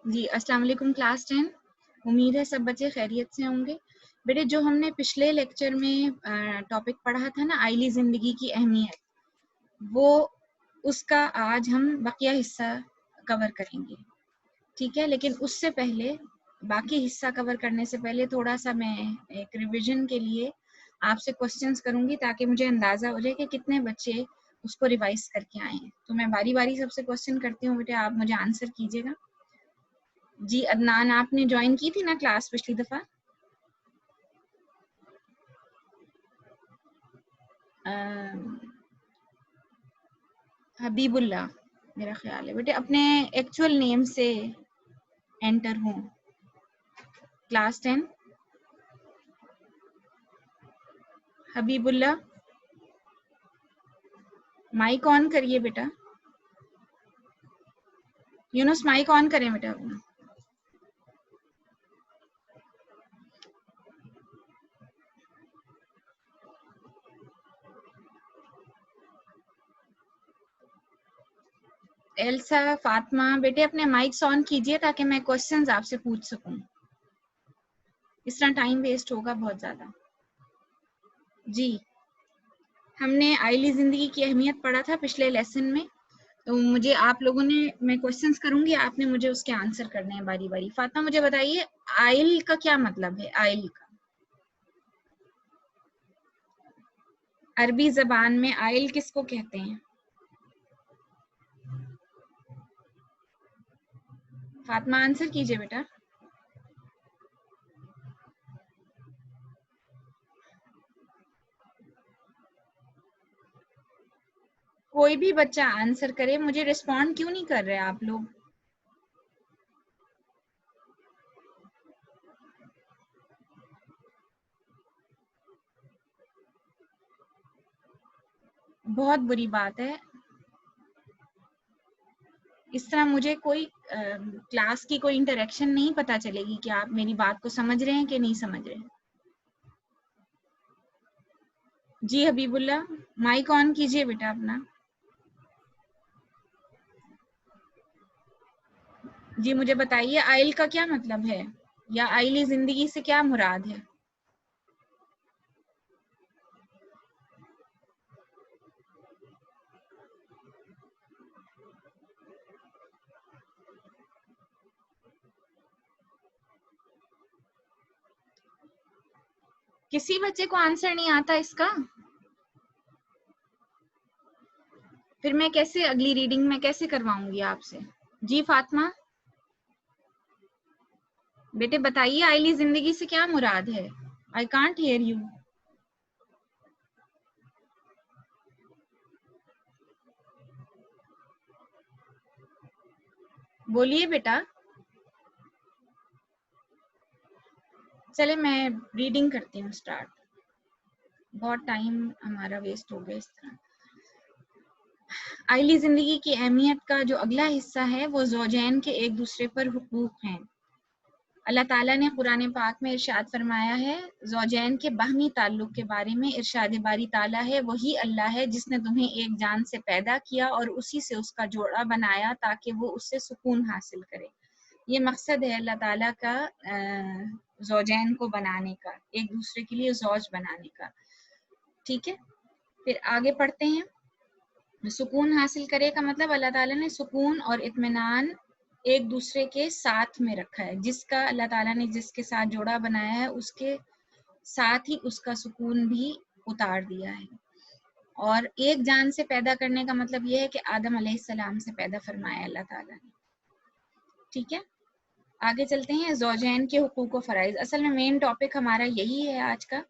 جی السلام علیکم کلاس 10. امید ہے سب بچے خیریت سے ہوں گے. بیٹے جو ہم نے پچھلے لیکچر میں ٹاپک پڑھا تھا نا آئلی زندگی کی اہمیت، وہ اس کا آج ہم بقیہ حصہ کور کریں گے. ٹھیک ہے، لیکن اس سے پہلے باقی حصہ کور کرنے سے پہلے تھوڑا سا میں ایک ریویژن کے لیے آپ سے کوسچنز کروں گی تاکہ مجھے اندازہ ہو جائے کہ کتنے بچے اس کو ریوائز کر کے آئے ہیں. تو میں باری باری سب سے کوسچن کرتی ہوں، بیٹے آپ مجھے آنسر کیجیے گا. جی عدنان، آپ نے جوائن کی تھی نا کلاس پچھلی دفعہ؟ حبیب اللہ میرا خیال ہے. بیٹے اپنے ایکچوئل نیم سے انٹر ہوں. کلاس 10 حبیب اللہ، مائک آن کریے بیٹا. یونس مائک آن کریں بیٹا اپنا. ایلسا، فاطمہ، بیٹے اپنے مائکس آن کیجئے تاکہ میں کوسچنز آپ سے پوچھ سکوں. اس طرح ٹائم ویسٹ ہوگا بہت زیادہ. جی ہم نے آئلی زندگی کی اہمیت پڑھا تھا پچھلے لیسن میں، تو مجھے آپ لوگوں نے، میں کوسچنز کروں گی، آپ نے مجھے اس کے آنسر کرنے ہیں باری باری. فاطمہ مجھے بتائیے آئل کا کیا مطلب ہے؟ آئل کا عربی زبان میں آئل کس کو کہتے ہیں؟ فاطمہ آنسر کیجئے بیٹا. کوئی بھی بچہ آنسر کرے، مجھے ریسپونڈ کیوں نہیں کر رہے آپ لوگ؟ بہت بری بات ہے. اس طرح مجھے کوئی کلاس کی کوئی انٹریکشن نہیں پتا چلے گی کہ آپ میری بات کو سمجھ رہے ہیں کہ نہیں سمجھ رہے. جی حبیب اللہ مائک آن کیجئے بیٹا اپنا. جی مجھے بتائیے آئل کا کیا مطلب ہے، یا آئلی زندگی سے کیا مراد ہے؟ کسی بچے کو آنسر نہیں آتا اس کا؟ پھر میں کیسے اگلی ریڈنگ میں کیسے کرواؤں گی آپ سے؟ جی فاطمہ بیٹے بتائیے آئلی زندگی سے کیا مراد ہے؟ I can't hear you. بولیے بیٹا. چلے میں ریڈنگ کرتی ہوں سٹارٹ، بہت ٹائم ہمارا ویسٹ ہو گیا اس طرح. آئلی زندگی کی اہمیت کا جو اگلا حصہ ہے وہ زوجین کے ایک دوسرے پر حقوق ہیں. اللہ تعالیٰ نے قرآن پاک میں ارشاد فرمایا ہے زوجین کے باہمی تعلق کے بارے میں. ارشاد باری تعالیٰ ہے وہی اللہ ہے جس نے تمہیں ایک جان سے پیدا کیا اور اسی سے اس کا جوڑا بنایا تاکہ وہ اس سے سکون حاصل کرے. یہ مقصد ہے اللہ تعالیٰ کا زوجین کو بنانے کا، ایک دوسرے کے لیے زوج بنانے کا. ٹھیک ہے، پھر آگے پڑھتے ہیں. سکون حاصل کرے کا مطلب اللہ تعالیٰ نے سکون اور اطمینان ایک دوسرے کے ساتھ میں رکھا ہے. جس کا اللہ تعالیٰ نے جس کے ساتھ جوڑا بنایا ہے اس کے ساتھ ہی اس کا سکون بھی اتار دیا ہے. اور ایک جان سے پیدا کرنے کا مطلب یہ ہے کہ آدم علیہ السلام سے پیدا فرمایا اللہ تعالیٰ نے. ٹھیک ہے، آگے چلتے ہیں. زوجین کے حقوق و فرائض، اصل میں مین ٹاپک ہمارا یہی ہے آج کا.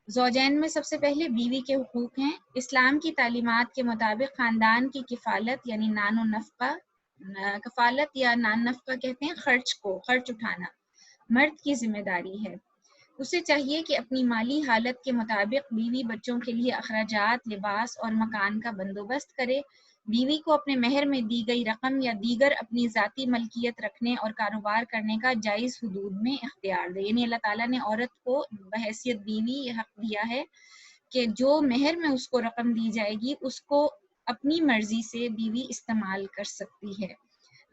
زوجین میں سب سے پہلے بیوی کے حقوق ہیں. اسلام کی تعلیمات کے مطابق خاندان کی کفالت یعنی نان و نفقہ، کفالت یا نان نفقہ کہتے ہیں خرچ اٹھانا، مرد کی ذمہ داری ہے. اسے چاہیے کہ اپنی مالی حالت کے مطابق بیوی بچوں کے لیے اخراجات، لباس اور مکان کا بندوبست کرے. بیوی کو اپنے مہر میں دی گئی رقم یا دیگر اپنی ذاتی ملکیت رکھنے اور کاروبار کرنے کا جائز حدود میں اختیار دے. یعنی اللہ تعالیٰ نے عورت کو بحیثیت بیوی یہ حق دیا ہے کہ جو مہر میں اس کو رقم دی جائے گی اس کو اپنی مرضی سے بیوی استعمال کر سکتی ہے.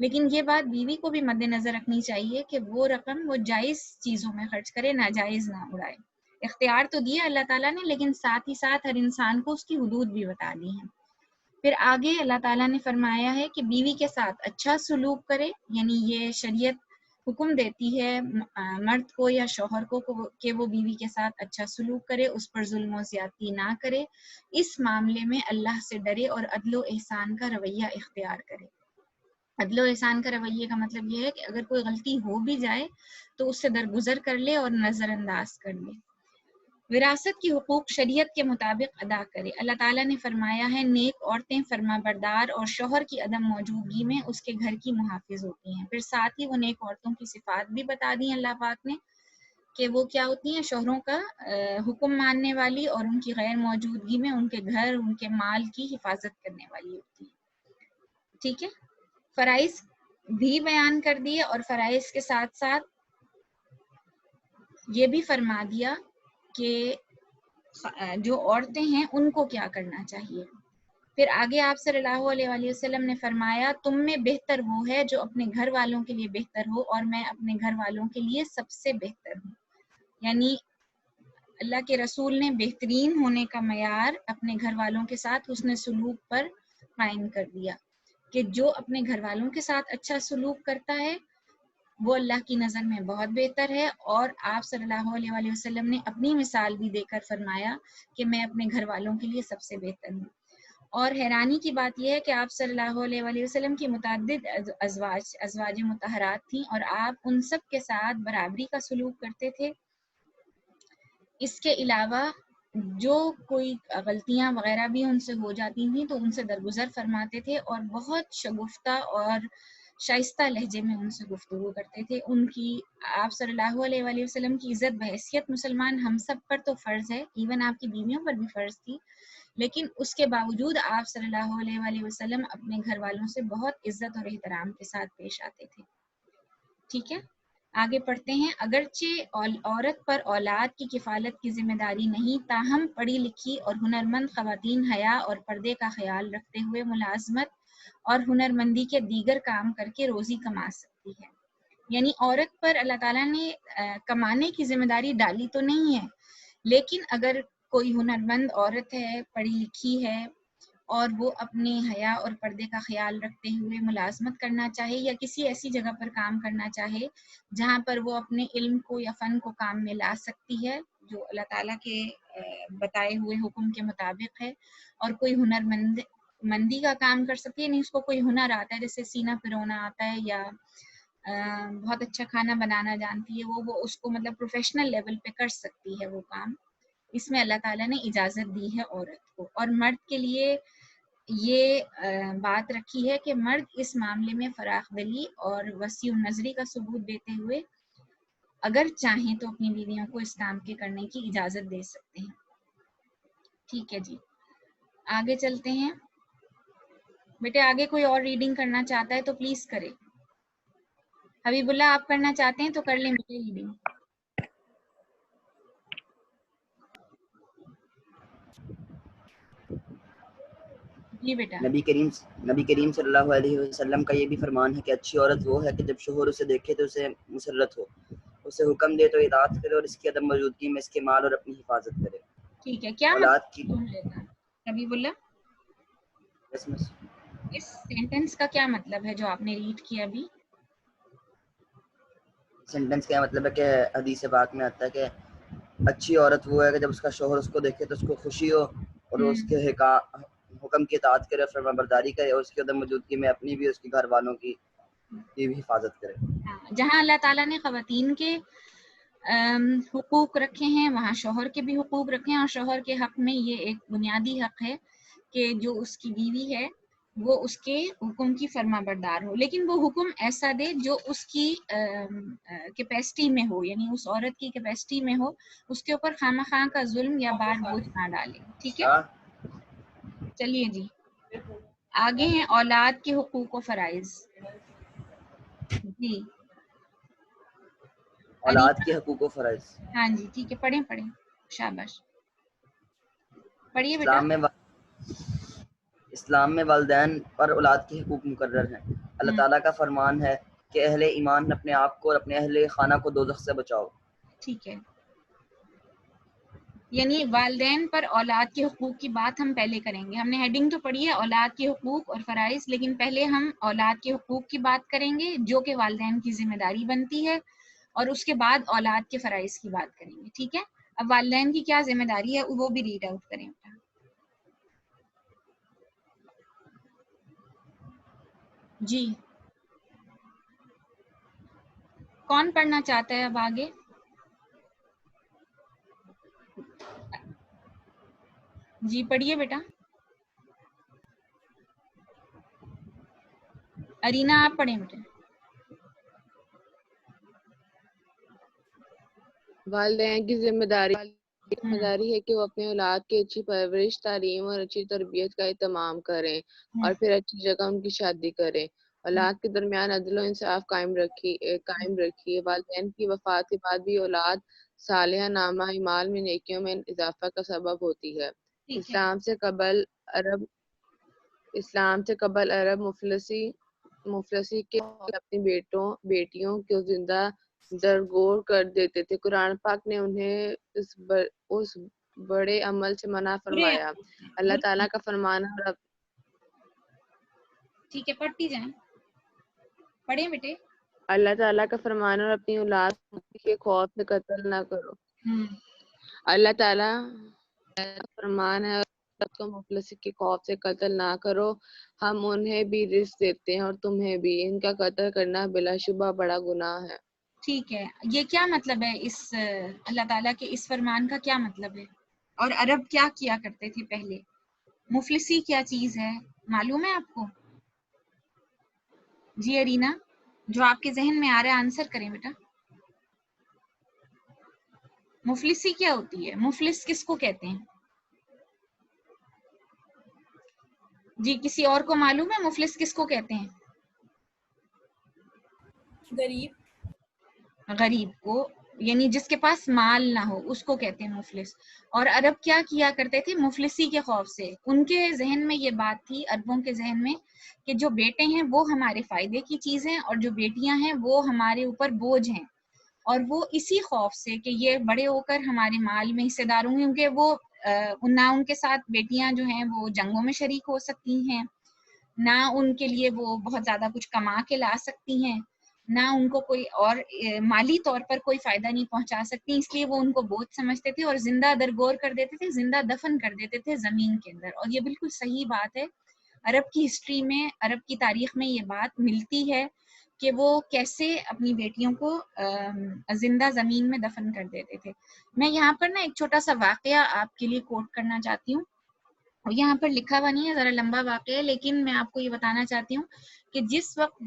لیکن یہ بات بیوی کو بھی مد نظر رکھنی چاہیے کہ وہ رقم وہ جائز چیزوں میں خرچ کرے، ناجائز نہ اڑائے۔ اختیار تو دیا اللہ تعالیٰ نے، لیکن ساتھ ہی ساتھ ہر انسان کو اس کی حدود بھی بتا دی ہیں۔ پھر آگے اللہ تعالیٰ نے فرمایا ہے کہ بیوی کے ساتھ اچھا سلوک کرے، یعنی یہ شریعت حکم دیتی ہے مرد کو یا شوہر کو کہ وہ بیوی کے ساتھ اچھا سلوک کرے، اس پر ظلم و زیادتی نہ کرے، اس معاملے میں اللہ سے ڈرے اور عدل و احسان کا رویہ اختیار کرے۔ عدل و احسان کا رویے کا مطلب یہ ہے کہ اگر کوئی غلطی ہو بھی جائے تو اس سے درگزر کر لے اور نظر انداز کر لے۔ وراثت کی حقوق شریعت کے مطابق ادا کرے۔ اللہ تعالیٰ نے فرمایا ہے نیک عورتیں فرما بردار اور شوہر کی عدم موجودگی میں اس کے گھر کی محافظ ہوتی ہیں۔ پھر ساتھ ہی وہ نیک عورتوں کی صفات بھی بتا دی اللہ پاک نے کہ وہ کیا ہوتی ہیں، شوہروں کا حکم ماننے والی اور ان کی غیر موجودگی میں ان کے گھر، ان کے مال کی حفاظت کرنے والی ہوتی ہیں۔ ٹھیک ہے، فرائض بھی بیان کر دیے اور فرائض کے ساتھ ساتھ یہ بھی فرما دیا کہ جو عورتیں ہیں ان کو کیا کرنا چاہیے۔ پھر آگے آپ صلی اللہ علیہ وآلہ وسلم نے فرمایا تم میں بہتر وہ ہے جو اپنے گھر والوں کے لیے بہتر ہو اور میں اپنے گھر والوں کے لیے سب سے بہتر ہوں۔ یعنی اللہ کے رسول نے بہترین ہونے کا معیار اپنے گھر والوں کے ساتھ حسن سلوک پر قائم کر دیا کہ جو اپنے گھر والوں کے ساتھ اچھا سلوک کرتا ہے وہ اللہ کی نظر میں بہت بہتر ہے۔ اور آپ صلی اللہ علیہ وآلہ وسلم نے اپنی مثال بھی دے کر فرمایا کہ میں اپنے گھر والوں کے لیے سب سے بہتر ہوں۔ اور حیرانی کی بات یہ ہے کہ آپ صلی اللہ علیہ وآلہ وسلم کی متعدد ازواج مطہرات تھیں اور آپ ان سب کے ساتھ برابری کا سلوک کرتے تھے۔ اس کے علاوہ جو کوئی غلطیاں وغیرہ بھی ان سے ہو جاتی تھیں تو ان سے درگزر فرماتے تھے اور بہت شگفتہ اور شائستہ لہجے میں ان سے گفتگو کرتے تھے۔ ان کی آپ صلی اللہ علیہ وآلہ وسلم کی عزت بحیثیت مسلمان ہم سب پر تو فرض ہے، ایون آپ کی بیویوں پر بھی فرض تھی، لیکن اس کے باوجود آپ صلی اللہ علیہ وآلہ وسلم اپنے گھر والوں سے بہت عزت اور احترام کے ساتھ پیش آتے تھے۔ ٹھیک ہے، آگے پڑھتے ہیں۔ اگرچہ عورت پر اولاد کی کفالت کی ذمہ داری نہیں، تاہم پڑھی لکھی اور ہنرمند خواتین حیا اور پردے کا خیال رکھتے ہوئے ملازمت اور ہنرمندی کے دیگر کام کر کے روزی کما سکتی ہے۔ یعنی عورت پر اللہ تعالیٰ نے کمانے کی ذمہ داری ڈالی تو نہیں ہے، لیکن اگر کوئی ہنرمند عورت ہے، پڑھی لکھی ہے اور وہ اپنے حیا اور پردے کا خیال رکھتے ہوئے ملازمت کرنا چاہے یا کسی ایسی جگہ پر کام کرنا چاہے جہاں پر وہ اپنے علم کو یا فن کو کام میں لا سکتی ہے جو اللہ تعالیٰ کے بتائے ہوئے حکم کے مطابق ہے، اور کوئی مندی کا کام کر سکتی ہے، نہیں اس کو کوئی ہنر آتا ہے جیسے سینہ پرونا آتا ہے یا بہت اچھا کھانا بنانا جانتی ہے، وہ اس کو مطلب پروفیشنل لیول پہ کر سکتی ہے وہ کام، اس میں اللہ تعالیٰ نے اجازت دی ہے عورت کو۔ اور مرد کے لیے یہ بات رکھی ہے کہ مرد اس معاملے میں فراخ دلی اور وسیع نظری کا ثبوت دیتے ہوئے اگر چاہیں تو اپنی بیویوں کو اس کام کے کرنے کی اجازت دے سکتے ہیں۔ ٹھیک ہے جی، آگے چلتے ہیں۔ بیٹے آگے کوئی اور ریڈنگ کرنا چاہتا ہے تو پلیز کرے۔ حبیب اللہ آپ کرنا چاہتے ہیں تو کر لیں بیٹے ریڈنگ۔ جی بیٹا۔ نبی کریم صلی اللہ علیہ وسلم کا یہ بھی فرمان ہے کہ اچھی عورت وہ ہے کہ جب شوہر اسے دیکھے تو اسے مسرت ہو، اسے حکم دے تو اطاعت کرے اور اس کی عدم موجودگی میں اس کے مال اور اپنی حفاظت کرے۔ ٹھیک ہے، کیا اولاد کی مطلب لیتا حبیب اللہ؟ قسمت اس سینٹنس کا کیا مطلب ہے جو آپ نے ریڈ کیا ابھی؟ سینٹنس کا مطلب ہے کہ حدیث پاک میں آتا ہے کہ اچھی عورت وہ ہے کہ جب اس کا شوہر اس کو دیکھے تو اس کو خوشی ہو اور اس کے حکم کی اطاعت کرے، فرما برداری کرے اور اس کی عدم موجودگی میں اپنی بھی اس کے گھر والوں کی بھی حفاظت کرے۔ جہاں اللہ تعالیٰ نے خواتین کے حقوق رکھے ہیں وہاں شوہر کے بھی حقوق رکھے ہیں، اور شوہر کے حق میں یہ ایک بنیادی حق ہے کہ جو اس کی بیوی ہے وہ اس کے حکم کی فرما بردار ہو، لیکن وہ حکم ایسا دے جو اس کی کیپیسٹی میں ہو، یعنی اس عورت کی کیپیسٹی میں ہو، اس کے اوپر خواہ مخواہ کا ظلم یا بار بوجھ نہ ڈالے۔ ٹھیک ہے، چلیے جی آگے ہیں اولاد کے حقوق و فرائض۔ جی اولاد کے حقوق و فرائض۔ ہاں جی ٹھیک ہے، پڑھیں شاباش پڑھیے بیٹا۔ اسلام میں والدین پر اولاد کے حقوق مقرر ہیں۔ اللہ تعالیٰ کا فرمان ہے کہ اہل ایمان اپنے آپ کو اور اپنے اہل خانہ کو دوزخ سے بچاؤ. ٹھیک ہے، یعنی والدین پر اولاد کے حقوق کی بات ہم پہلے کریں گے. ہم نے ہیڈنگ تو پڑھی ہے اولاد کے حقوق اور فرائض، لیکن پہلے ہم اولاد کے حقوق کی بات کریں گے جو کہ والدین کی ذمہ داری بنتی ہے، اور اس کے بعد اولاد کے فرائض کی بات کریں گے. ٹھیک ہے، اب والدین کی کیا ذمہ داری ہے وہ بھی ریڈ آؤٹ کریں. جی کون پڑھنا چاہتا ہے اب آگے؟ جی پڑھیے بیٹا. ارینا آپ پڑھیں بیٹا. والدین کی ذمہ داری ہے کہ وہ اپنے اولاد کی اچھی پرورش، تعلیم اور اچھی تربیت کا اہتمام کریں اور پھر اچھی جگہ ان کی شادی کریں. اولاد کے درمیان عدل و انصاف قائم رکھیے. والدین کی وفات کے بعد بھی اولاد صالحہ نامہ اعمال میں نیکیوں میں اضافہ کا سبب ہوتی ہے. اسلام سے قبل عرب مفلسی کے اپنی بیٹیوں کو زندہ درگور کر دیتے تھے. قرآن پاک نے انہیں اس بڑے عمل سے منع فرمایا. اللہ تعالیٰ کا فرمان ہے. ٹھیک ہے پڑھتی جائیں، پڑھیں بیٹے. اللہ تعالیٰ کا فرمان اور اپنی اولاد کے خوف سے قتل نہ کرو. اللہ تعالیٰ کا فرمان ہے کو مفلسی کے خوف سے قتل نہ کرو. ہم انہیں بھی رزق دیتے ہیں اور تمہیں بھی. ان کا قتل کرنا بلا شبہ بڑا گناہ ہے. ٹھیک ہے، یہ کیا مطلب ہے اس اللہ تعالیٰ کے اس فرمان کا کیا مطلب ہے؟ اور عرب کیا کیا کرتے تھے پہلے؟ مفلسی کیا چیز ہے معلوم ہے آپ کو؟ جی ارینا، جو آپ کے ذہن میں آ رہا ہے آنسر کریں بیٹا. مفلسی کیا ہوتی ہے؟ مفلس کس کو کہتے ہیں؟ جی کسی اور کو معلوم ہے مفلس کس کو کہتے ہیں؟ غریب کو، یعنی جس کے پاس مال نہ ہو اس کو کہتے ہیں مفلس. اور عرب کیا کیا کرتے تھے مفلسی کے خوف سے؟ ان کے ذہن میں یہ بات تھی، عربوں کے ذہن میں، کہ جو بیٹے ہیں وہ ہمارے فائدے کی چیز ہیں اور جو بیٹیاں ہیں وہ ہمارے اوپر بوجھ ہیں. اور وہ اسی خوف سے کہ یہ بڑے ہو کر ہمارے مال میں حصے دار ہوں گے، کیونکہ وہ نہ ان کے ساتھ بیٹیاں جو ہیں وہ جنگوں میں شریک ہو سکتی ہیں، نہ ان کے لیے وہ بہت زیادہ کچھ کما کے لا سکتی ہیں، نہ ان کو کوئی اور مالی طور پر کوئی فائدہ نہیں پہنچا سکتی. اس لیے وہ ان کو بوجھ سمجھتے تھے اور زندہ درگور کر دیتے تھے، زندہ دفن کر دیتے تھے زمین کے اندر. اور یہ بالکل صحیح بات ہے. عرب کی ہسٹری میں، عرب کی تاریخ میں یہ بات ملتی ہے کہ وہ کیسے اپنی بیٹیوں کو زندہ زمین میں دفن کر دیتے تھے. میں یہاں پر نا ایک چھوٹا سا واقعہ آپ کے لیے کوٹ کرنا چاہتی ہوں. یہاں پر لکھا ہوا نہیں ہے، ذرا لمبا واقعہ ہے، لیکن میں آپ کو یہ بتانا چاہتی ہوں کہ جس وقت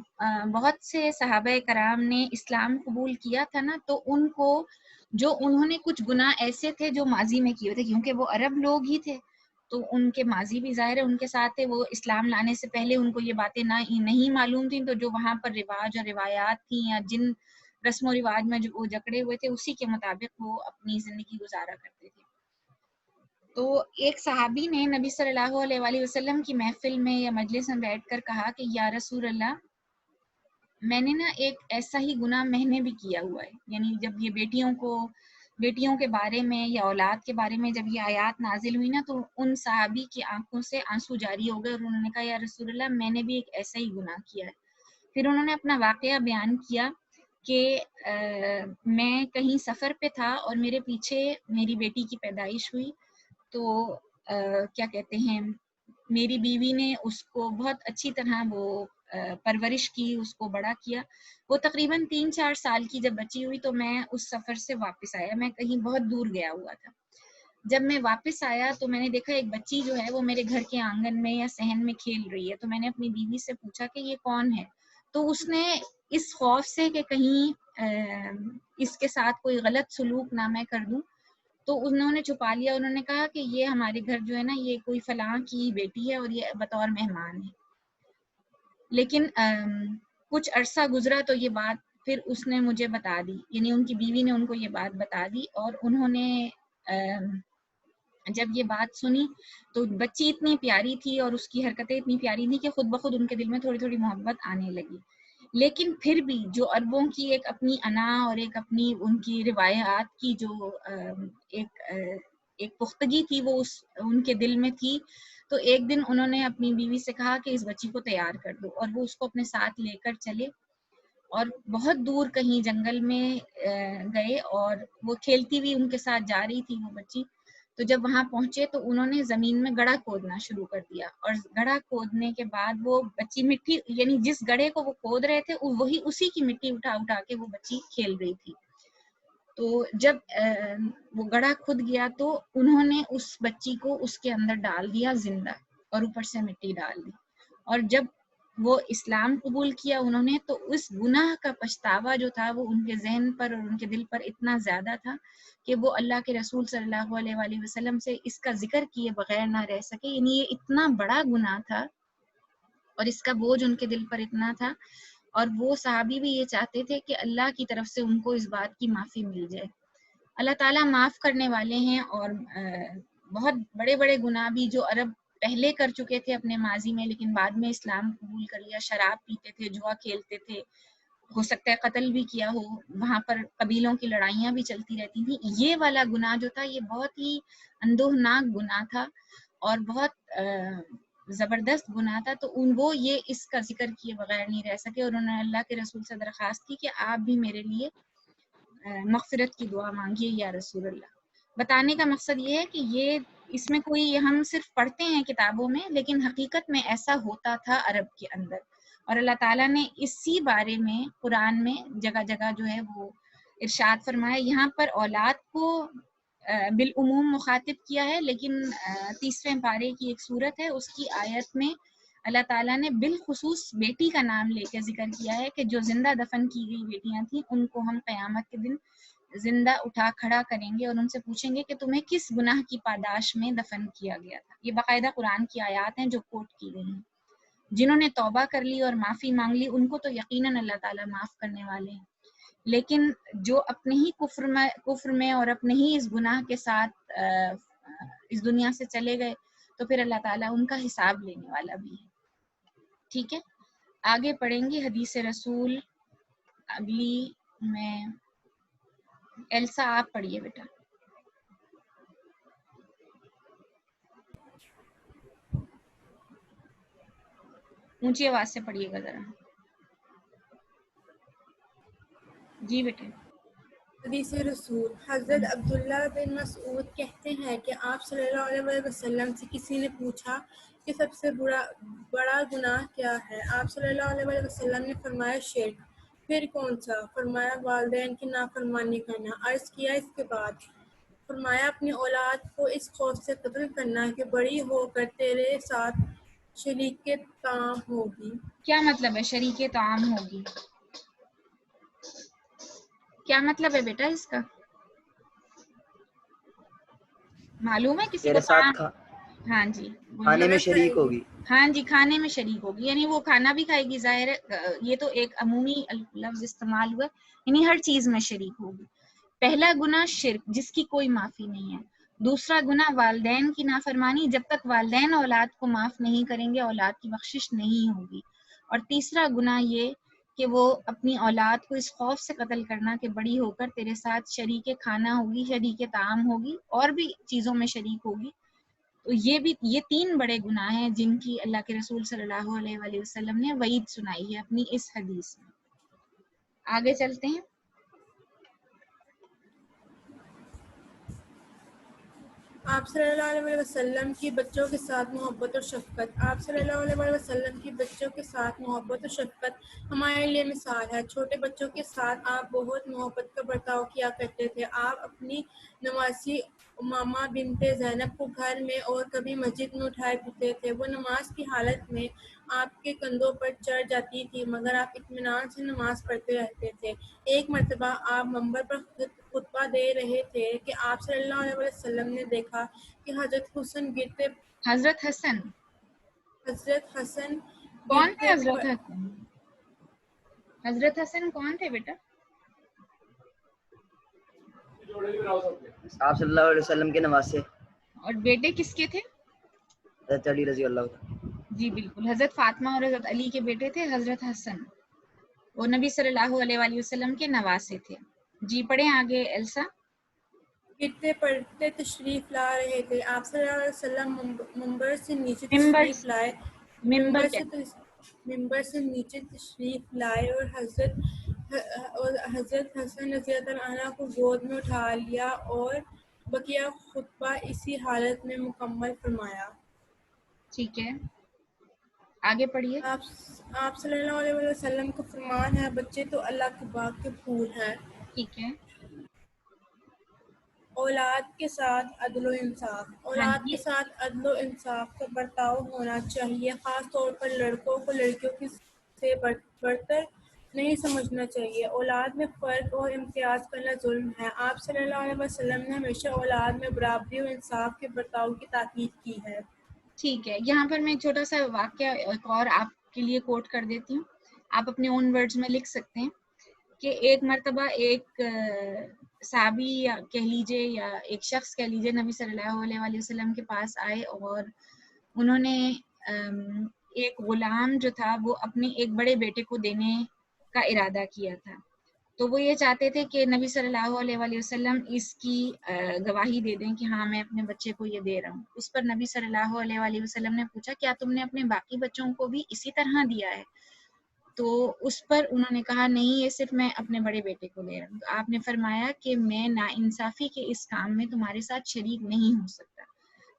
بہت سے صحابہ کرام نے اسلام قبول کیا تھا نا، تو ان کو جو انہوں نے کچھ گناہ ایسے تھے جو ماضی میں کیے تھے، کیونکہ وہ عرب لوگ ہی تھے تو ان کے ماضی بھی ظاہر ہے ان کے ساتھ تھے. وہ اسلام لانے سے پہلے ان کو یہ باتیں نہیں معلوم تھیں، تو جو وہاں پر رواج اور روایات تھیں یا جن رسم و رواج میں جو وہ جکڑے ہوئے تھے اسی کے مطابق وہ اپنی زندگی گزارا کرتے تھے. تو ایک صحابی نے نبی صلی اللہ علیہ وآلہ وسلم کی محفل میں یا مجلس میں بیٹھ کر کہا کہ یا رسول اللہ، میں نے نا ایک ایسا ہی گناہ میں نے بھی کیا ہوا ہے. یعنی جب یہ بیٹیوں کے بارے میں یا اولاد کے بارے میں جب یہ آیات نازل ہوئی نا، تو ان صحابی کی آنکھوں سے آنسو جاری ہو گئے اور انہوں نے کہا یا رسول اللہ میں نے بھی ایک ایسا ہی گناہ کیا ہے. پھر انہوں نے اپنا واقعہ بیان کیا کہ میں کہیں سفر پہ تھا اور میرے پیچھے میری بیٹی کی پیدائش ہوئی، تو کیا کہتے ہیں میری بیوی نے اس کو بہت اچھی طرح وہ پرورش کی، اس کو بڑا کیا. وہ تقریباً 3-4 سال کی جب بچی ہوئی تو میں اس سفر سے واپس آیا. میں کہیں بہت دور گیا ہوا تھا. جب میں واپس آیا تو میں نے دیکھا ایک بچی جو ہے وہ میرے گھر کے آنگن میں یا صحن میں کھیل رہی ہے. تو میں نے اپنی بیوی سے پوچھا کہ یہ کون ہے؟ تو اس نے اس خوف سے کہ کہیں اس کے ساتھ کوئی غلط سلوک نہ میں کر دوں، تو انہوں نے چھپا لیا. انہوں نے کہا کہ یہ ہمارے گھر جو ہے نا یہ کوئی فلاں کی بیٹی ہے اور یہ بطور مہمان ہے. لیکن کچھ عرصہ گزرا تو یہ بات پھر اس نے مجھے بتا دی، یعنی ان کی بیوی نے ان کو یہ بات بتا دی، اور انہوں نے جب یہ بات سنی تو بچی اتنی پیاری تھی اور اس کی حرکتیں اتنی پیاری تھی کہ خود بخود ان کے دل میں تھوڑی تھوڑی محبت آنے لگی. لیکن پھر بھی جو عربوں کی ایک اپنی انا اور ایک اپنی ان کی روایات کی جو ایک پختگی تھی وہ ان کے دل میں تھی. تو ایک دن انہوں نے اپنی بیوی سے کہا کہ اس بچی کو تیار کر دو، اور وہ اس کو اپنے ساتھ لے کر چلے اور بہت دور کہیں جنگل میں گئے، اور وہ کھیلتی ہوئی ان کے ساتھ جا رہی تھی وہ بچی. تو جب وہاں پہنچے تو انہوں نے زمین میں گڑھا کھودنا شروع کر دیا، اور گڑھا کھودنے کے بعد وہ بچی مٹی، یعنی جس گڑھے کو وہ کھود رہے تھے وہی اسی کی مٹی اٹھا اٹھا کے وہ بچی کھیل رہی تھی. تو جب وہ گڑھا کھد گیا تو انہوں نے اس بچی کو اس کے اندر ڈال دیا زندہ، اور اوپر سے مٹی ڈال دی. اور جب وہ اسلام قبول کیا انہوں نے، تو اس گناہ کا پچھتاوا جو تھا وہ ان کے ذہن پر اور ان کے دل پر اتنا زیادہ تھا کہ وہ اللہ کے رسول صلی اللہ علیہ وآلہ وسلم سے اس کا ذکر کیے بغیر نہ رہ سکے. یعنی یہ اتنا بڑا گناہ تھا اور اس کا بوجھ ان کے دل پر اتنا تھا، اور وہ صحابی بھی یہ چاہتے تھے کہ اللہ کی طرف سے ان کو اس بات کی معافی مل جائے. اللہ تعالیٰ معاف کرنے والے ہیں، اور بہت بڑے بڑے گناہ بھی جو عرب پہلے کر چکے تھے اپنے ماضی میں لیکن بعد میں اسلام قبول کر لیا، شراب پیتے تھے، جوا کھیلتے تھے، ہو سکتا ہے قتل بھی کیا ہو، وہاں پر قبیلوں کی لڑائیاں بھی چلتی رہتی تھیں. یہ والا گناہ جو تھا یہ بہت ہی اندوہناک گناہ تھا اور بہت زبردست گناہ تھا. تو وہ یہ اس کا ذکر کیے بغیر نہیں رہ سکے، اور انہوں نے اللہ کے رسول سے درخواست کی کہ آپ بھی میرے لیے مغفرت کی دعا مانگیے یا رسول اللہ. بتانے کا مقصد یہ ہے کہ یہ اس میں کوئی، ہم صرف پڑھتے ہیں کتابوں میں، لیکن حقیقت میں ایسا ہوتا تھا عرب کے اندر. اور اللہ تعالیٰ نے اسی بارے میں قرآن میں جگہ جگہ جو ہے وہ ارشاد فرمایا. یہاں پر اولاد کو بالعموم مخاطب کیا ہے، لیکن 30ویں پارے کی ایک صورت ہے اس کی آیت میں اللہ تعالیٰ نے بالخصوص بیٹی کا نام لے کے ذکر کیا ہے کہ جو زندہ دفن کی گئی بیٹیاں تھیں ان کو ہم قیامت کے دن زندہ اٹھا کھڑا کریں گے اور ان سے پوچھیں گے کہ تمہیں کس گناہ کی پاداش میں دفن کیا گیا تھا. یہ باقاعدہ قرآن کی آیات ہیں جو کوٹ کی گئی ہیں. جنہوں نے توبہ کر لی اور معافی مانگ لی ان کو تو یقیناً اللہ تعالیٰ معاف کرنے والے ہیں، لیکن جو اپنے ہی کفر میں اور اپنے ہی اس گناہ کے ساتھ اس دنیا سے چلے گئے تو پھر اللہ تعالیٰ ان کا حساب لینے والا بھی ہے. ٹھیک ہے، آگے پڑھیں گے حدیث رسول. اگلی میں ایلسا آپ پڑھیے بیٹا، اونچی آواز سے پڑھیے گا ذرا. جی بیٹے. حدیث رسول. حضرت عبداللہ بن مسعود کہتے ہیں کہ آپ صلی اللہ علیہ وسلم سے کسی نے پوچھا کہ سب سے بڑا گناہ کیا ہے؟ آپ صلی اللہ علیہ وسلم نے فرمایا شرک. پھر کون سا؟ فرمایا والدین کی نافرمانی کرنا. عرض کیا اس کے بعد؟ فرمایا اپنی اولاد کو اس خوف سے قتل کرنا کہ بڑی ہو کر تیرے ساتھ شریک طعام ہوگی. کیا مطلب ہے شریک طعام ہوگی؟ کیا مطلب ہے بیٹا اس کا؟ معلوم ہے کسی کو تیرے ساتھ طعام؟ ہاں جی کھانے میں شریک ہوگی. ہاں جی، کھانے میں شریک ہوگی، یعنی وہ کھانا بھی کھائے گی. ظاہر ہے یہ تو ایک عمومی لفظ استعمال ہوا، یعنی ہر چیز میں شریک ہوگی. پہلا گناہ شرک جس کی کوئی معافی نہیں ہے. دوسرا گناہ والدین کی نافرمانی، جب تک والدین اولاد کو معاف نہیں کریں گے اولاد کی بخشش نہیں ہوگی. اور تیسرا گناہ یہ کہ وہ اپنی اولاد کو اس خوف سے قتل کرنا کہ بڑی ہو کر تیرے ساتھ شریک کھانا ہوگی، شریک طعام ہوگی، اور بھی چیزوں میں شریک ہوگی. تو یہ 3 بڑے گناہ ہیں جن کی اللہ کے رسول صلی اللہ علیہ وآلہ وسلم نے وعید سنائی ہے اپنی اس حدیث میں. آگے چلتے ہیں. آپ صلی اللہ علیہ وسلم کی بچوں کے ساتھ محبت اور شفقت. آپ صلی اللہ علیہ وسلم کی بچوں کے ساتھ محبت اور شفقت ہمارے لیے مثال ہے. چھوٹے بچوں کے ساتھ آپ بہت محبت کا برتاؤ کیا کرتے تھے. آپ اپنی نواسی امامہ بنت زینب کو گھر میں اور کبھی مسجد میں اٹھائے پھرتے تھے. وہ نماز کی حالت میں آپ کے کندھوں پر چڑھ جاتی تھی مگر آپ اطمینان سے نماز پڑھتے رہتے تھے. ایک مرتبہ آپ منبر پر خطبہ دے رہے تھے کہ آپ صلی اللہ علیہ وسلم نے دیکھا کہ حضرت حسن حضرت حسن کون تھے؟ حضرت حسن کون تھے بیٹا؟ آپ صلی اللہ علیہ وسلم کے نواسے. اور بیٹے کس کے تھے؟ حضرت علی رضی اللہ عنہ. جی بالکل، حضرت فاطمہ اور حضرت علی کے بیٹے تھے حضرت حسن، وہ نبی صلی اللہ علیہ وآلہ وسلم کے نواسے تھے. جی پڑھیں آگے ایلسا. گرتے پڑتے تشریف لا رہے تھے. آپ صلی اللہ علیہ وسلم منبر سے نیچے ممبر تشریف لائے. ممبر کیا؟ منبر سے نیچے تشریف لائے اور حضرت حسن رضی اللہ عنہ کو گود میں اٹھا لیا اور بقیہ خطبہ اسی حالت میں مکمل فرمایا. ٹھیک ہے، آگے پڑھیے. آپ صلی اللہ علیہ وسلم کا فرمان ہے بچے تو اللہ کے باغ کے پھول ہیں. ٹھیک ہے. اولاد کے ساتھ عدل و انصاف. ہاں اولاد جی، کے ساتھ عدل و انصاف کا برتاؤ ہونا چاہیے. خاص طور پر لڑکوں کو لڑکیوں سے برتر نہیں سمجھنا چاہیے. اولاد میں فرق اور امتیاز کرنا ظلم ہے. آپ صلی اللہ علیہ وسلم نے ہمیشہ اولاد میں برابری و انصاف کے برتاؤ کی تاکید کی ہے. ٹھیک ہے. یہاں پر میں ایک چھوٹا سا واقعہ ایک اور آپ کے لیے کوٹ کر دیتی ہوں، آپ اپنے اون ورڈز میں لکھ سکتے ہیں کہ ایک مرتبہ ایک صحابی یا کہہ لیجیے یا ایک شخص کہہ لیجیے نبی صلی اللہ علیہ وآلہ وسلم کے پاس آئے اور انہوں نے ایک غلام جو تھا وہ اپنے ایک بڑے بیٹے کو دینے کا ارادہ کیا تھا. تو وہ یہ چاہتے تھے کہ نبی صلی اللہ علیہ وآلہ وسلم اس کی گواہی دے دیں کہ ہاں میں اپنے بچے کو یہ دے رہا ہوں. اس پر نبی صلی اللہ علیہ وآلہ وسلم نے پوچھا کیا تم نے اپنے باقی بچوں کو بھی اسی طرح دیا ہے؟ تو اس پر انہوں نے کہا نہیں، یہ صرف میں اپنے بڑے بیٹے کو دے رہا ہوں. تو آپ نے فرمایا کہ میں ناانصافی کے اس کام میں تمہارے ساتھ شریک نہیں ہو سکتا.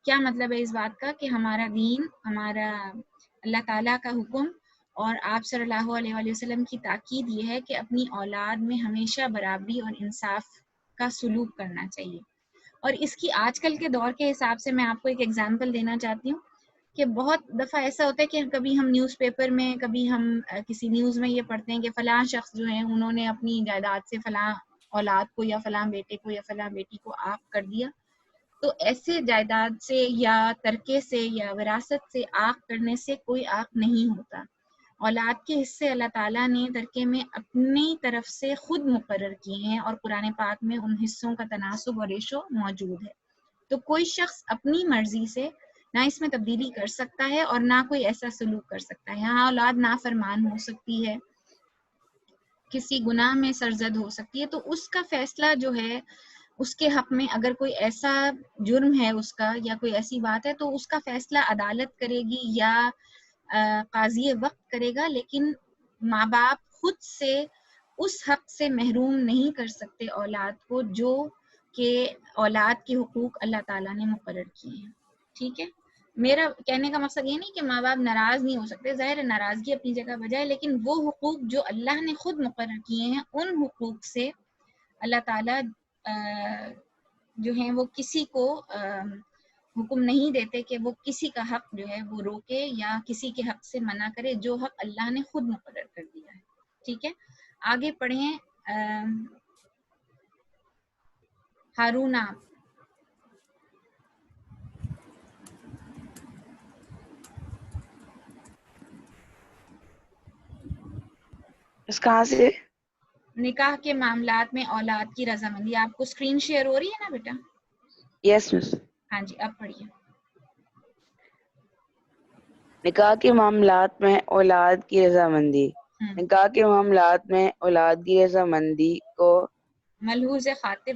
کیا مطلب ہے اس بات کا؟ کہ ہمارا دین، ہمارا اللہ تعالیٰ کا حکم اور آپ صلی اللہ علیہ وآلہ وسلم کی تاکید یہ ہے کہ اپنی اولاد میں ہمیشہ برابری اور انصاف کا سلوک کرنا چاہیے. اور اس کی آج کل کے دور کے حساب سے میں آپ کو ایک ایگزامپل دینا چاہتی ہوں کہ بہت دفعہ ایسا ہوتا ہے کہ کبھی ہم نیوز پیپر میں، کبھی ہم کسی نیوز میں یہ پڑھتے ہیں کہ فلاں شخص جو ہیں انہوں نے اپنی جائیداد سے فلاں اولاد کو یا فلاں بیٹے کو یا فلاں بیٹی کو عاق کر دیا. تو ایسے جائیداد سے یا ترکے سے یا وراثت سے عاق کرنے سے کوئی عاق نہیں ہوتا. اولاد کے حصے اللہ تعالیٰ نے ترکے میں اپنی طرف سے خود مقرر کیے ہیں اور قرآن پاک میں ان حصوں کا تناسب اور ریشو موجود ہے. تو کوئی شخص اپنی مرضی سے نہ اس میں تبدیلی کر سکتا ہے اور نہ کوئی ایسا سلوک کر سکتا ہے. ہاں اولاد نافرمان ہو سکتی ہے، کسی گناہ میں سرزد ہو سکتی ہے، تو اس کا فیصلہ جو ہے اس کے حق میں اگر کوئی ایسا جرم ہے اس کا یا کوئی ایسی بات ہے تو اس کا فیصلہ عدالت کرے گی یا قاضی وقت کرے گا. لیکن ماں باپ خود سے اس حق سے محروم نہیں کر سکتے اولاد کو جو کہ اولاد کے حقوق اللہ تعالیٰ نے مقرر کیے ہیں. ٹھیک ہے، میرا کہنے کا مقصد یہ نہیں کہ ماں باپ ناراض نہیں ہو سکتے، ظاہر ہے ناراضگی اپنی جگہ بجائے، لیکن وہ حقوق جو اللہ نے خود مقرر کیے ہیں ان حقوق سے اللہ تعالیٰ جو ہیں وہ کسی کو حکم نہیں دیتے کہ وہ کسی کا حق جو ہے وہ روکے یا کسی کے حق سے منع کرے جو حق اللہ نے خود مقرر کر دیا ہے. ٹھیک ہے، آگے پڑھیں. ہارون آپ. اس کہاں سے؟ نکاح کے معاملات میں اولاد کی رضامندی. آپ کو اسکرین شیئر ہو رہی ہے نا بیٹا؟ یس مس. ہاں جی، اب پڑھیے. نکاح کے معاملات میں اولاد کی رضامندی. نکاح کے معاملات میں اولاد کی رضامندی کو ملحوظ خاطر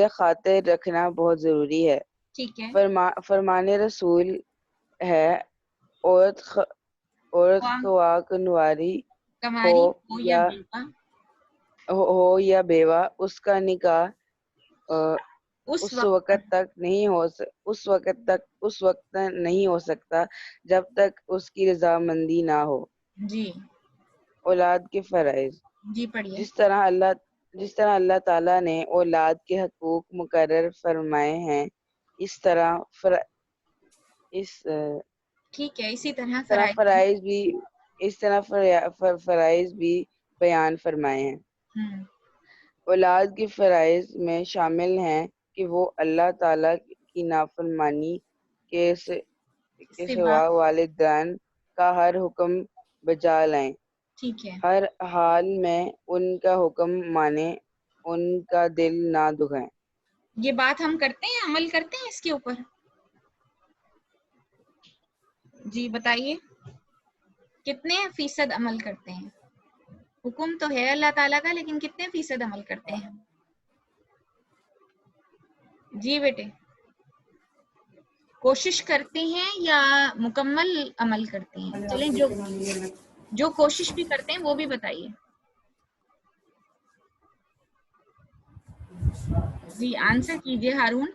خاطر رکھنا بہت ضروری ہے. ٹھیک ہے. فرمان رسول ہے عورت خواہ کنواری ہو یا بیوہ اس کا نکاح اس وقت نہیں ہو سکتا جب تک اس کی رضامندی نہ ہو. جی. اولاد کے فرائض. جی پڑھیے. جس طرح اللہ تعالیٰ نے اولاد کے حقوق مقرر فرمائے ہیں اس طرح ٹھیک ہے، اسی طرح فرائض بھی بیان فرمائے ہیں. اولاد کے فرائض میں شامل ہیں کہ وہ اللہ تعالیٰ کی نافرمانی کے سوا والدین کا ہر حکم بجا لائیں. ٹھیک ہے. ہر حال میں ان کا حکم مانیں، ان کا دل نہ دکھائیں. یہ بات ہم کرتے ہیں، عمل کرتے ہیں اس کے اوپر؟ جی بتائیے کتنے فیصد عمل کرتے ہیں؟ حکم تو ہے اللہ تعالیٰ کا، لیکن کتنے فیصد عمل کرتے ہیں؟ جی بیٹے کوشش کرتے ہیں یا مکمل عمل کرتے ہیں؟ چلیں جو کوشش بھی کرتے ہیں وہ بھی بتائیے. جی آنسر کیجئے ہارون.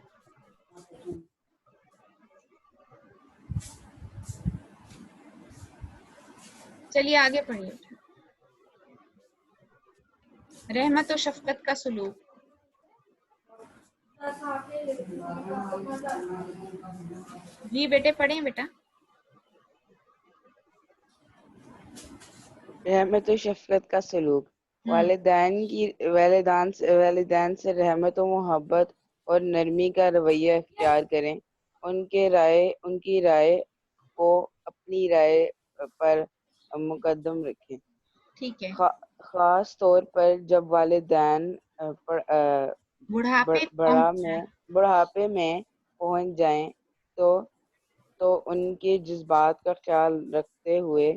چلیے آگے پڑھیے. رحمت و شفقت کا سلوک. جی بیٹے پڑھیں بیٹا. رحمت و شفقت کا سلوک. والدین سے رحمت و محبت اور نرمی کا رویہ اختیار کریں. ان کی رائے کو اپنی رائے پر مقدم رکھیں. ٹھیک ہے. خاص طور پر جب والدین بڑھاپے میں پہنچ جائیں تو ان کے جذبات کا خیال رکھتے ہوئے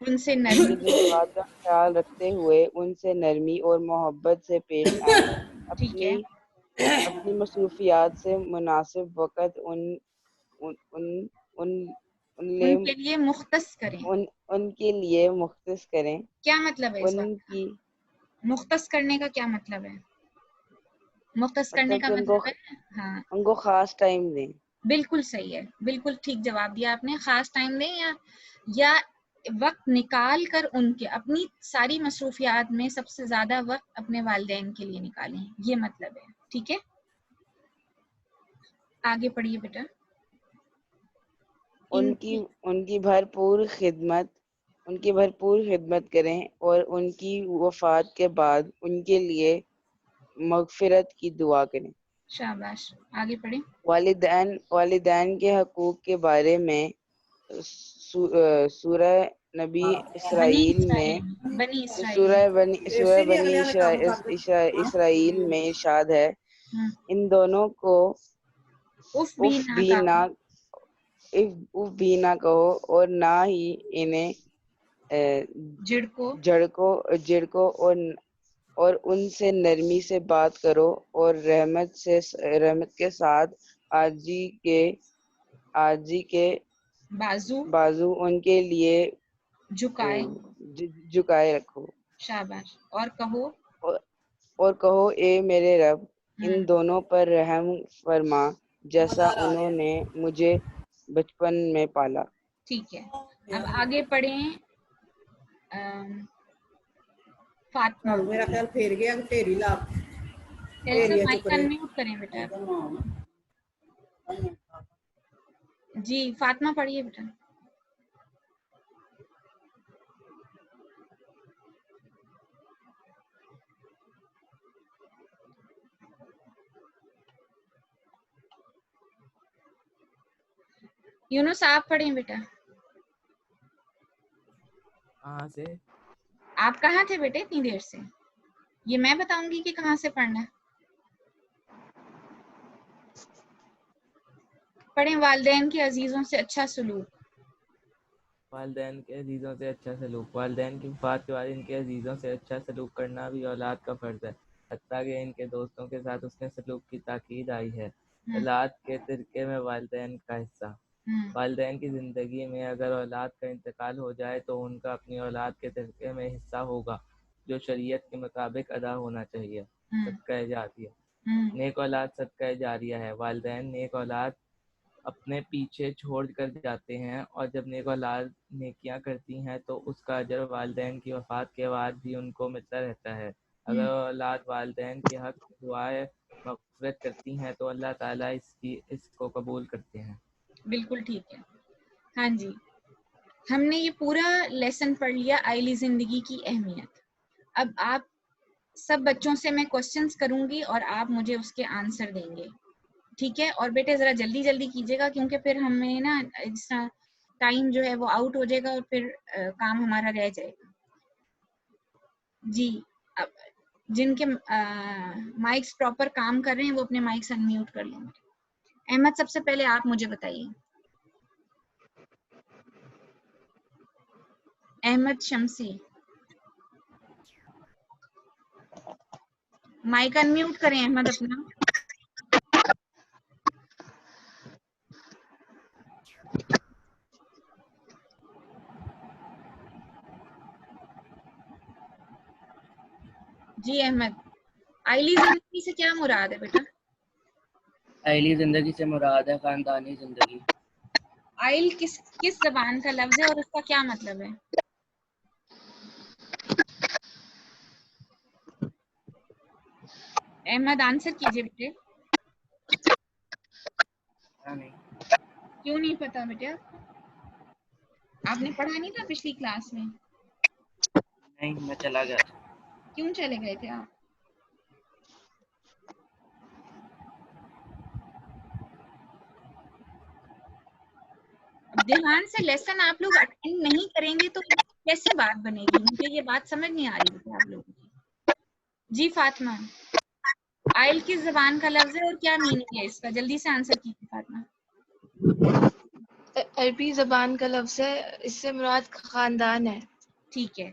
ان سے نرمی اور محبت سے پیش آئیں. ٹھیک ہے. اپنی مصروفیات سے مناسب وقت ان کے لیے مختص کریں. ان کے لیے مختص کریں. کیا مطلب ہے اس بات کا؟ مختص کرنے کا کیا مطلب ہے؟ مختص کرنے کا مطلب ہے ہاں ان کو خاص ٹائم دیں. بالکل صحیح ہے، بالکل ٹھیک جواب دیا آپ نے. خاص ٹائم دیں یا وقت نکال کر ان کے اپنی ساری مصروفیات میں سب سے زیادہ وقت اپنے والدین کے لیے نکالیں، یہ مطلب ہے. ٹھیک ہے آگے پڑھیے بیٹا. ان کی بھرپور خدمت کریں اور ان کی وفات کے بعد ان کے لیے مغفرت کی دعا کریں. شاباش آگے پڑھیں. والدین کے حقوق کے بارے میں سورہ بنی اسرائیل میں ارشاد ہے ان دونوں کو اف بھی نہ کہو اور نہ ہی انہیں جھڑکو اور ان سے نرمی سے بات کرو اور رحمت کے ساتھ آجی کے بازو ان کے لیے جھکائے رکھو. شاباش. اور کہو اے میرے رب ان دونوں پر رحم فرما جیسا انہوں نے مجھے بچپن میں پالا. ٹھیک ہے اب آگے پڑھیں. فاطمہ. میرا خیال پھیر گیا ٹھیری لا مائک انمیوٹ کریں بیٹا. جی فاطمہ پڑھیے بیٹا. یونس آپ پڑھیں بیٹا. کہاں سے؟ آپ کہاں تھے بیٹے اتنی دیر سے؟ یہ میں بتاؤں گی کہ کہاں سے پڑھنا ہے. پڑھیں. والدین کے عزیزوں سے اچھا سلوک. والدین کے عزیزوں سے اچھا سلوک. والدین کی وفات کے بعد ان کے عزیزوں سے اچھا سلوک کرنا بھی اولاد کا فرض ہے، حتیٰ کہ ان کے دوستوں کے ساتھ اس نے سلوک کی تاکید آئی ہے. اولاد کے ترکے میں والدین کا حصہ. والدین کی زندگی میں اگر اولاد کا انتقال ہو جائے تو ان کا اپنی اولاد کے ترکے میں حصہ ہوگا جو شریعت کے مطابق ادا ہونا چاہیے. صدقہ جاریہ. نیک اولاد صدقہ جاریہ ہے. والدین نیک اولاد اپنے پیچھے چھوڑ کر جاتے ہیں اور جب نیک اولاد نیکیاں کرتی ہیں تو اس کا اجر والدین کی وفات کے بعد بھی ان کو ملتا رہتا ہے. اگر اولاد والدین کے حق دعائیں مغفرت کرتی ہیں تو اللہ تعالیٰ اس کو قبول کرتے ہیں. بالکل ٹھیک ہے. ہاں جی ہم نے یہ پورا لیسن پڑھ لیا آئلی زندگی کی اہمیت. اب آپ سب بچوں سے میں کوسچنز کروں گی اور آپ مجھے اس کے آنسر دیں گے. ٹھیک ہے؟ اور بیٹے ذرا جلدی جلدی کیجیے گا کیونکہ پھر ہمیں نا اس طرح ٹائم جو ہے وہ آؤٹ ہو جائے گا اور پھر کام ہمارا رہ جائے گا. جی اب جن کے مائکس پراپر کام کر رہے ہیں وہ اپنے مائکس انمیوٹ کر لیں. احمد سب سے پہلے آپ مجھے بتائیے. احمد شمسی مائک انمیوٹ کریں احمد اپنا. جی احمد، آئلی زندگی سے کیا مراد ہے بیٹا؟ آئلی زندگی سے مراد ہے خاندانی زندگی. آئل کس زبان کا لفظ ہے اور اس کا کیا مطلب ہے؟ احمد آنسر کیجئے بیٹے. کیوں نہیں پتا بیٹا؟ آپ نے پڑھا نہیں تھا پچھلی کلاس میں؟ نہیں، میں چلا گیا تھا. کیوں چلے گئے تھے آپ؟ اب دھیان سے لیسن آپ لوگ اٹینڈ نہیں کریں گے تو کیسے بات بنے گی؟ مجھے یہ بات سمجھ نہیں آ رہی بیٹا آپ لوگوں کی. جی فاطمہ، آئل کس زبان کا لفظ ہے اور کیا میننگ ہے اس کا؟ جلدی سے آنسر کیجیے فاطمہ. عربی زبان کا لفظ ہے، اس سے مراد خاندان ہے. ٹھیک ہے.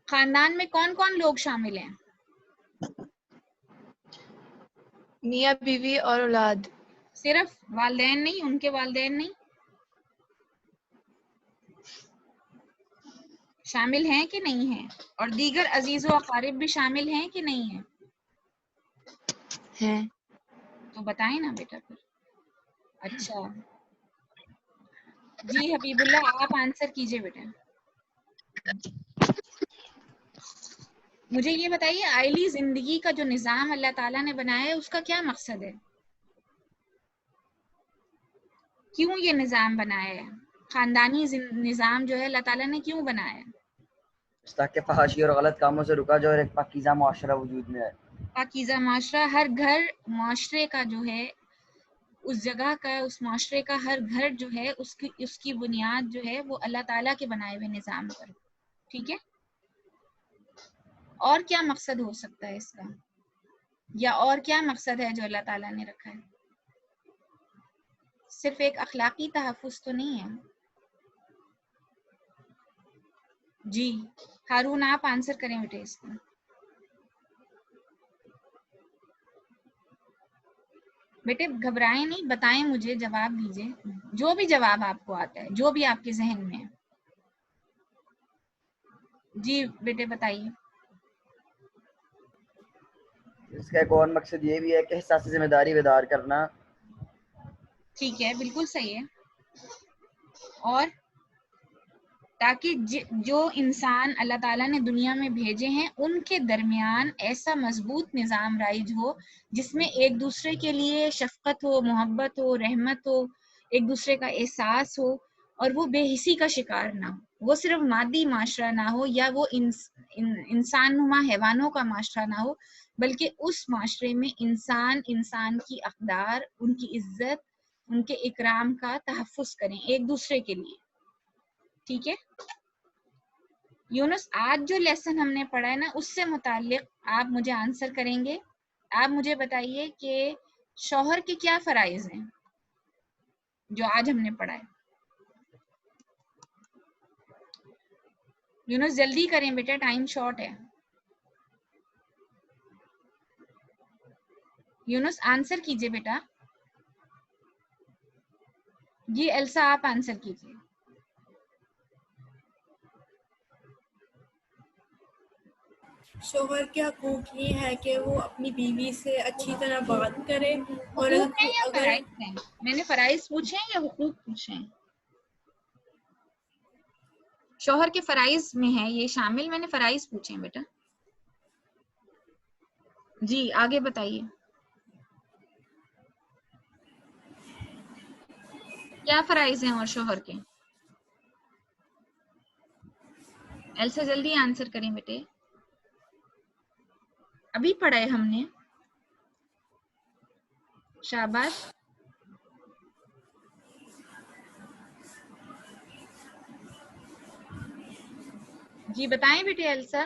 خاندان میں کون کون لوگ شامل ہیں؟ میاں بیوی اور اولاد. صرف والدین نہیں؟ ان کے والدین نہیں شامل ہیں کہ نہیں ہیں؟ اور دیگر عزیز و اقارب بھی شامل ہیں کہ نہیں ہیں؟ ہیں. تو بتائیں نا بیٹا پھر. اچھا جی حبیب اللہ آپ آنسر کیجئے بیٹا. مجھے یہ بتائیے آئلی زندگی کا جو نظام اللہ تعالیٰ نے بنایا ہے اس کا کیا مقصد ہے؟ کیوں یہ نظام بنایا ہے؟ خاندانی نظام جو ہے اللہ تعالیٰ نے کیوں بنایا ہے؟ تاکہ فحاشی اور غلط کاموں سے رکا جائے اور ایک پاکیزہ معاشرہ وجود میں آئے. پاکیزہ معاشرہ، ہر گھر معاشرے کا جو ہے اس جگہ کا، اس معاشرے کا ہر گھر جو ہے اس کی بنیاد جو ہے وہ اللہ تعالیٰ کے بنائے ہوئے نظام پر. ٹھیک ہے. اور کیا مقصد ہو سکتا ہے اس کا؟ یا اور کیا مقصد ہے جو اللہ تعالیٰ نے رکھا ہے؟ صرف ایک اخلاقی تحفظ تو نہیں ہے. جی ہارون آپ آنسر کریں بیٹے اس کا. بیٹے گھبرائیں نہیں، بتائیں مجھے، جواب دیجئے جو بھی جواب آپ کو آتا ہے، جو بھی آپ کے ذہن میں ہے. جی بیٹے بتائیے. اس کا ایک اور مقصد یہ بھی ہے کہ احساس ذمہ داری بیدار کرنا. ٹھیک ہے، بالکل صحیح ہے. اور تاکہ جو انسان اللہ تعالیٰ نے دنیا میں بھیجے ہیں ان کے درمیان ایسا مضبوط نظام رائج ہو جس میں ایک دوسرے کے لیے شفقت ہو، محبت ہو، رحمت ہو، ایک دوسرے کا احساس ہو، اور وہ بے حسی کا شکار نہ ہو. وہ صرف مادی معاشرہ نہ ہو یا وہ انسان نما حیوانوں کا معاشرہ نہ ہو، بلکہ اس معاشرے میں انسان کی اقدار، ان کی عزت، ان کے اکرام کا تحفظ کریں ایک دوسرے کے لیے. ٹھیک ہے. یونس آج جو لیسن ہم نے پڑھا ہے نا اس سے متعلق آپ مجھے آنسر کریں گے. آپ مجھے بتائیے کہ شوہر کے کیا فرائض ہیں جو آج ہم نے پڑھا ہے؟ یونس جلدی کریں بیٹا، ٹائم شارٹ ہے. یونس آنسر کیجئے بیٹا. جی ایلسا آپ آنسر کیجئے. شوہر کے حقوق یہ ہے کہ وہ اپنی بیوی سے اچھی طرح بات کرے اور حقوق ہیں یا اگر فرائض ہیں؟ میں نے فرائض پوچھے ہیں یا حقوق پوچھے ہیں؟ شوہر کے فرائض میں ہے یہ شامل، میں نے فرائض پوچھے ہیں بیٹا. جی آگے بتائیے کیا فرائض ہیں اور شوہر کے؟ ایلسا جلدی آنسر کریں بیٹے، ابھی پڑھا ہے ہم نے. شاباش. جی بتائیں بیٹے ایلسا.